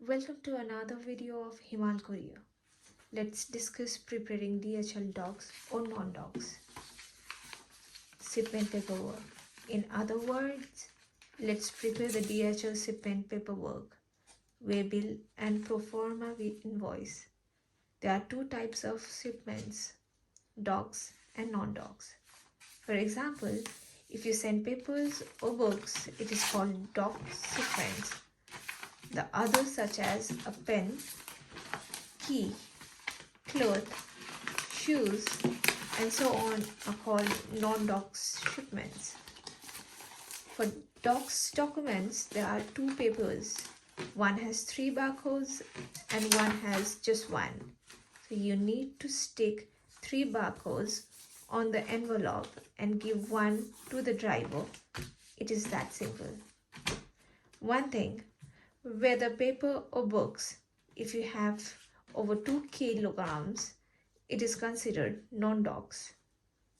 Welcome to another video of Himal Courier. Let's discuss preparing DHL Docs or Non-Docs shipment paperwork. In other words, let's prepare the DHL shipment paperwork, Waybill and Proforma Invoice. There are two types of shipments, docs and non-docs. For example, if you send papers or books, it is called Doc Shipments. The others, such as a pen, key, cloth, shoes, and so on, are called non-docs shipments. For docs documents, there are two papers. One has 3 barcodes and one has just one. So you need to stick 3 barcodes on the envelope and give one to the driver. It is that simple. One thing, whether paper or books, if you have over 2 kilograms, it is considered non-docs.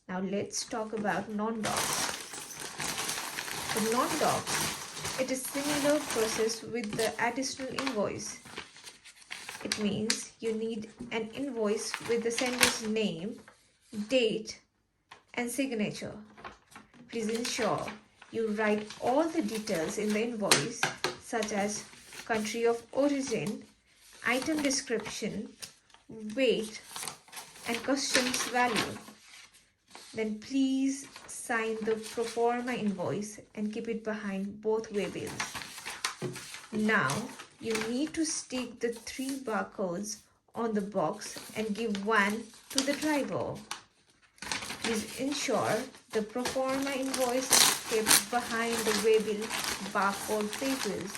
Now let's talk about non-docs. For non-docs, it is similar process with the additional invoice. It means you need an invoice with the sender's name, date, and signature. Please ensure you write all the details in the invoice, such as country of origin, item description, weight, and customs value. Then please sign the Proforma invoice and keep it behind both waybills. Now you need to stick the 3 barcodes on the box and give one to the driver. Please ensure the Proforma invoice is kept behind the waybill barcode papers.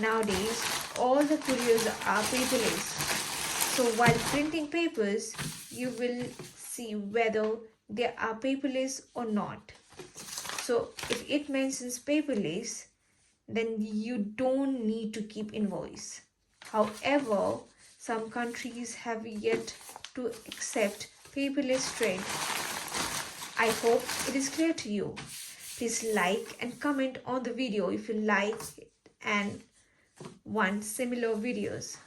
Nowadays, all the couriers are paperless. So while printing papers, you will see whether they are paperless or not. So if it mentions paperless, then you don't need to keep invoice. However, some countries have yet to accept paperless trade. I hope it is clear to you. Please like and comment on the video if you like it and want similar videos.